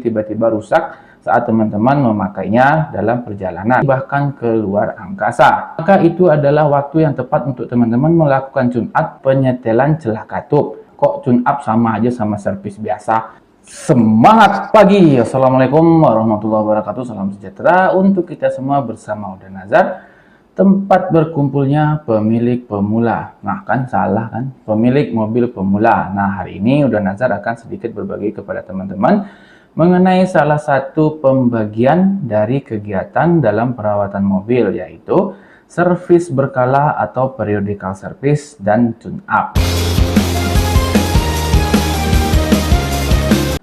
tiba-tiba rusak saat teman-teman memakainya dalam perjalanan, bahkan ke luar angkasa. Maka itu adalah waktu yang tepat untuk teman-teman melakukan tune-up penyetelan celah katup. Kok tune-up sama aja sama servis biasa? Semangat pagi! Assalamualaikum warahmatullahi wabarakatuh. Salam sejahtera untuk kita semua bersama Uda Nazar, tempat berkumpulnya pemilik pemula. Nah kan salah kan, pemilik mobil pemula. Nah hari ini Uda Nazar akan sedikit berbagi kepada teman-teman mengenai salah satu pembagian dari kegiatan dalam perawatan mobil, yaitu servis berkala atau periodical service dan tune-up.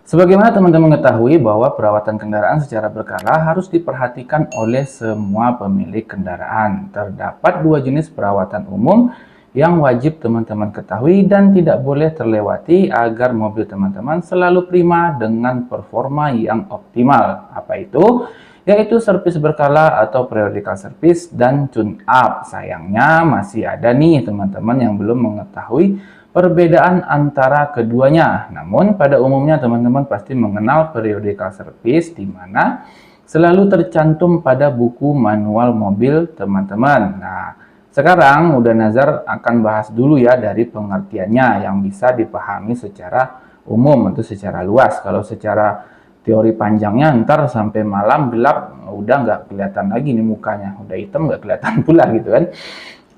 Sebagaimana teman-teman ketahui bahwa perawatan kendaraan secara berkala harus diperhatikan oleh semua pemilik kendaraan. Terdapat dua jenis perawatan umum yang wajib teman-teman ketahui dan tidak boleh terlewati agar mobil teman-teman selalu prima dengan performa yang optimal. Apa itu? Yaitu servis berkala atau periodical service dan tune-up. Sayangnya masih ada nih teman-teman yang belum mengetahui perbedaan antara keduanya. Namun pada umumnya teman-teman pasti mengenal periodical service, di mana selalu tercantum pada buku manual mobil teman-teman. Nah, sekarang Uda Nazar akan bahas dulu ya dari pengertiannya yang bisa dipahami secara umum atau secara luas. Kalau secara teori panjangnya ntar sampai malam gelap udah nggak kelihatan lagi nih mukanya, udah hitam nggak kelihatan pula gitu kan.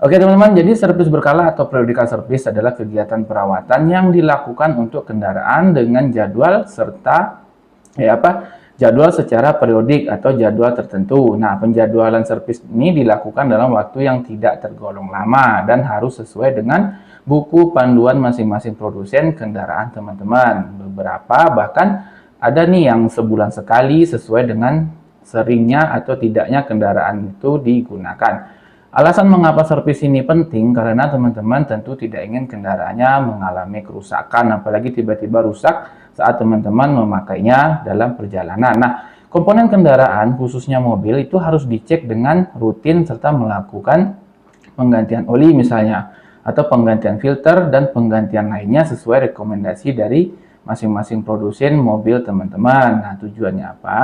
Oke teman-teman, jadi servis berkala atau periodical service adalah kegiatan perawatan yang dilakukan untuk kendaraan dengan jadwal serta jadwal secara periodik atau jadwal tertentu. Nah, penjadwalan servis ini dilakukan dalam waktu yang tidak tergolong lama dan harus sesuai dengan buku panduan masing-masing produsen kendaraan teman-teman. Beberapa bahkan ada nih yang sebulan sekali sesuai dengan seringnya atau tidaknya kendaraan itu digunakan. Alasan mengapa servis ini penting karena teman-teman tentu tidak ingin kendaraannya mengalami kerusakan, apalagi tiba-tiba rusak saat teman-teman memakainya dalam perjalanan. Nah, komponen kendaraan khususnya mobil itu harus dicek dengan rutin serta melakukan penggantian oli misalnya, atau penggantian filter dan penggantian lainnya sesuai rekomendasi dari masing-masing produsen mobil teman-teman. Nah, tujuannya apa?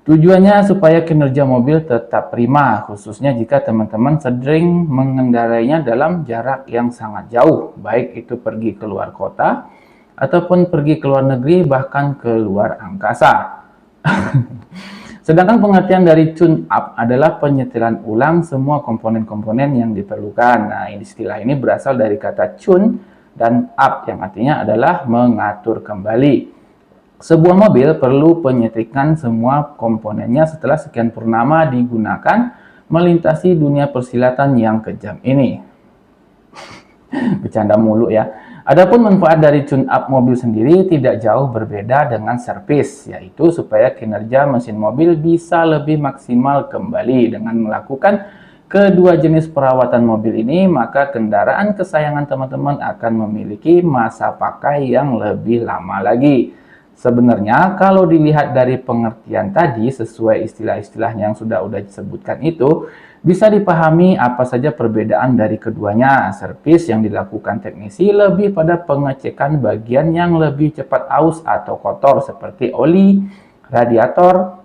Tujuannya supaya kinerja mobil tetap prima, khususnya jika teman-teman sering mengendarainya dalam jarak yang sangat jauh, baik itu pergi ke luar kota, ataupun pergi ke luar negeri, bahkan ke luar angkasa. Sedangkan pengertian dari tune-up adalah penyetelan ulang semua komponen-komponen yang diperlukan. Nah, istilah ini berasal dari kata tune dan up, yang artinya adalah mengatur kembali. Sebuah mobil perlu penyetikan semua komponennya setelah sekian purnama digunakan melintasi dunia persilatan yang kejam ini. Bercanda mulu ya. Adapun manfaat dari tune-up mobil sendiri tidak jauh berbeda dengan servis, yaitu supaya kinerja mesin mobil bisa lebih maksimal kembali. Dengan melakukan kedua jenis perawatan mobil ini, maka kendaraan kesayangan teman-teman akan memiliki masa pakai yang lebih lama lagi. Sebenarnya kalau dilihat dari pengertian tadi sesuai istilah-istilahnya yang sudah disebutkan itu, bisa dipahami apa saja perbedaan dari keduanya. Servis yang dilakukan teknisi lebih pada pengecekan bagian yang lebih cepat aus atau kotor seperti oli, radiator,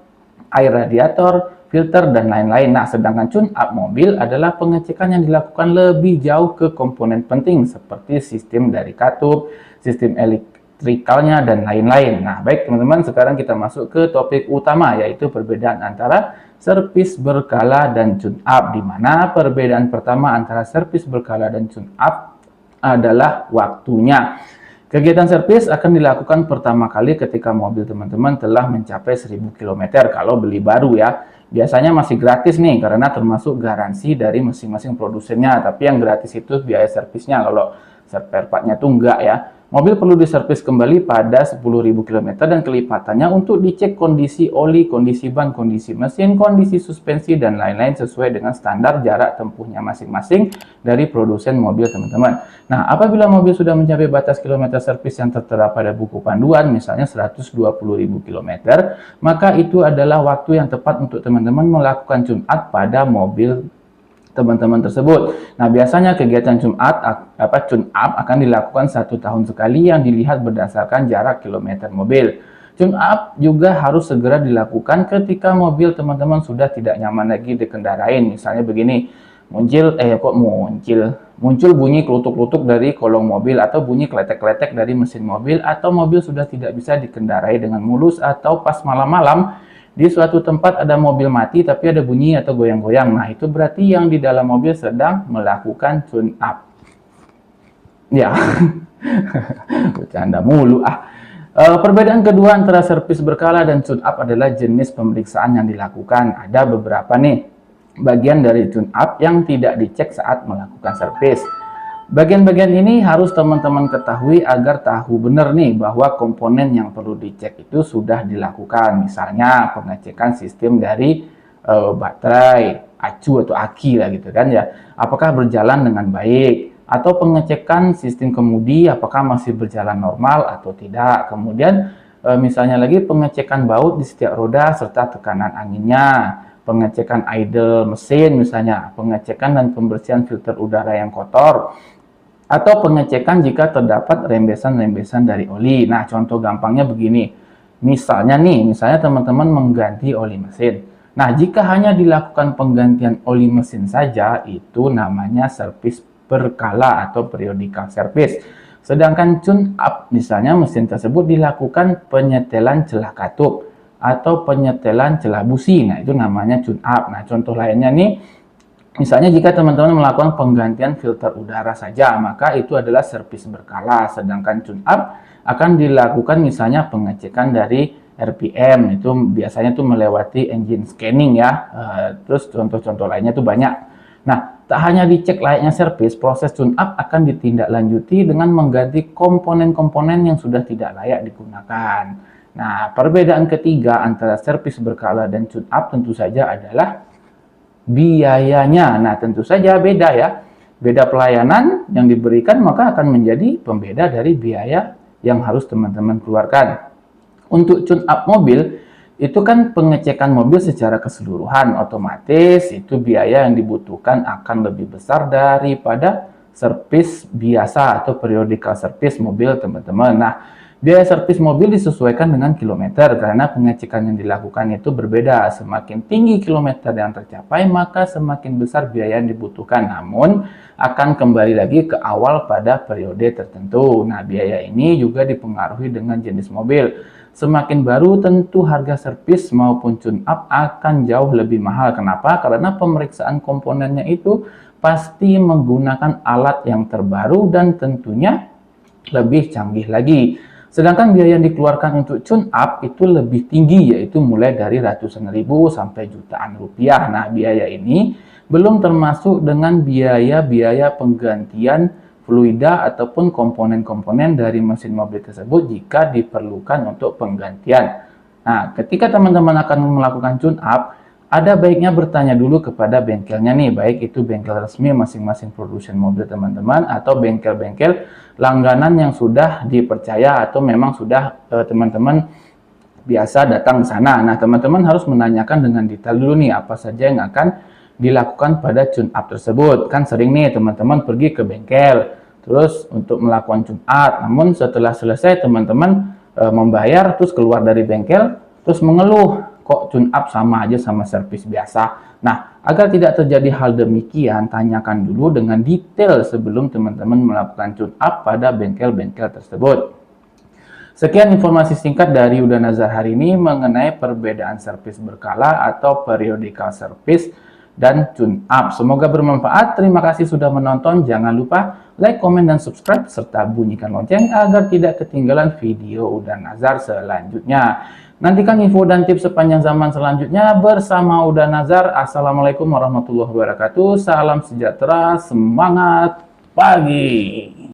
air radiator, filter, dan lain-lain. Nah, sedangkan tune-up mobil adalah pengecekan yang dilakukan lebih jauh ke komponen penting seperti sistem dari katup, sistem elektrikalnya, dan lain-lain. Nah, baik teman-teman, sekarang kita masuk ke topik utama, yaitu perbedaan antara servis berkala dan tune-up, di mana perbedaan pertama antara servis berkala dan tune-up adalah waktunya. Kegiatan servis akan dilakukan pertama kali ketika mobil teman-teman telah mencapai 1000 km kalau beli baru ya. Biasanya masih gratis nih karena termasuk garansi dari masing-masing produsennya, tapi yang gratis itu biaya servisnya, kalau spare partnya tuh enggak ya. Mobil perlu diservis kembali pada 10.000 km dan kelipatannya untuk dicek kondisi oli, kondisi ban, kondisi mesin, kondisi suspensi, dan lain-lain sesuai dengan standar jarak tempuhnya masing-masing dari produsen mobil teman-teman. Nah, apabila mobil sudah mencapai batas kilometer servis yang tertera pada buku panduan, misalnya 120.000 km, maka itu adalah waktu yang tepat untuk teman-teman melakukan tune-up pada mobil teman-teman tersebut. Nah, biasanya kegiatan tune-up akan dilakukan 1 tahun sekali yang dilihat berdasarkan jarak kilometer mobil. Tune up juga harus segera dilakukan ketika mobil teman-teman sudah tidak nyaman lagi dikendarain. Misalnya begini, muncul bunyi klutuk-klutuk dari kolong mobil, atau bunyi kletek-kletek dari mesin mobil, atau mobil sudah tidak bisa dikendarai dengan mulus, atau pas malam-malam di suatu tempat ada mobil mati tapi ada bunyi atau goyang-goyang. Nah, itu berarti yang di dalam mobil sedang melakukan tune up. Ya, bercanda mulu ah. Perbedaan kedua antara servis berkala dan tune up adalah jenis pemeriksaan yang dilakukan. Ada beberapa nih bagian dari tune up yang tidak dicek saat melakukan servis. Bagian-bagian ini harus teman-teman ketahui agar tahu benar nih bahwa komponen yang perlu dicek itu sudah dilakukan. Misalnya pengecekan sistem dari baterai, acu atau aki lah gitu kan ya. Apakah berjalan dengan baik? Atau pengecekan sistem kemudi apakah masih berjalan normal atau tidak. Kemudian misalnya lagi pengecekan baut di setiap roda serta tekanan anginnya, pengecekan idle mesin misalnya, pengecekan dan pembersihan filter udara yang kotor, atau pengecekan jika terdapat rembesan-rembesan dari oli. Nah, contoh gampangnya begini. Misalnya teman-teman mengganti oli mesin. Nah, jika hanya dilakukan penggantian oli mesin saja, itu namanya servis berkala atau periodical service. Sedangkan tune up misalnya mesin tersebut dilakukan penyetelan celah katup atau penyetelan celah busi. Nah, itu namanya tune up. Nah, contoh lainnya nih, misalnya jika teman-teman melakukan penggantian filter udara saja, maka itu adalah servis berkala. Sedangkan tune up akan dilakukan misalnya pengecekan dari RPM, itu biasanya tuh melewati engine scanning ya. Terus contoh-contoh lainnya tuh banyak. Nah, tak hanya dicek layaknya servis, proses tune up akan ditindaklanjuti dengan mengganti komponen-komponen yang sudah tidak layak digunakan. Nah, perbedaan ketiga antara servis berkala dan tune up tentu saja adalah biayanya. Nah, tentu saja beda ya. Beda pelayanan yang diberikan maka akan menjadi pembeda dari biaya yang harus teman-teman keluarkan. Untuk tune up mobil, itu kan pengecekan mobil secara keseluruhan, otomatis itu biaya yang dibutuhkan akan lebih besar daripada servis biasa atau periodical service mobil teman-teman. Nah, biaya servis mobil disesuaikan dengan kilometer karena pengecekan yang dilakukan itu berbeda. Semakin tinggi kilometer yang tercapai, maka semakin besar biaya yang dibutuhkan. Namun, akan kembali lagi ke awal pada periode tertentu. Nah, biaya ini juga dipengaruhi dengan jenis mobil. Semakin baru tentu harga servis maupun tune up akan jauh lebih mahal. Kenapa? Karena pemeriksaan komponennya itu pasti menggunakan alat yang terbaru dan tentunya lebih canggih lagi. Sedangkan biaya yang dikeluarkan untuk tune up itu lebih tinggi, yaitu mulai dari ratusan ribu sampai jutaan rupiah. Nah, biaya ini belum termasuk dengan biaya-biaya penggantian fluida ataupun komponen-komponen dari mesin mobil tersebut jika diperlukan untuk penggantian. Nah, ketika teman-teman akan melakukan tune up, ada baiknya bertanya dulu kepada bengkelnya nih, baik itu bengkel resmi masing-masing produsen mobil teman-teman atau bengkel-bengkel langganan yang sudah dipercaya atau memang sudah teman-teman biasa datang ke sana. Nah, teman-teman harus menanyakan dengan detail dulu nih apa saja yang akan dilakukan pada tune up tersebut. Kan sering nih teman-teman pergi ke bengkel terus untuk melakukan tune up, namun setelah selesai teman-teman membayar terus keluar dari bengkel terus mengeluh kok tune up sama aja sama servis biasa. Nah, agar tidak terjadi hal demikian, tanyakan dulu dengan detail sebelum teman-teman melakukan tune up pada bengkel-bengkel tersebut. Sekian informasi singkat dari Uda Nazar hari ini mengenai perbedaan servis berkala atau periodical service dan tune up. Semoga bermanfaat. Terima kasih sudah menonton. Jangan lupa like, komen, dan subscribe serta bunyikan lonceng agar tidak ketinggalan video Uda Nazar selanjutnya. Nantikan info dan tips sepanjang zaman selanjutnya bersama Uda Nazar. Assalamualaikum warahmatullahi wabarakatuh. Salam sejahtera, semangat pagi.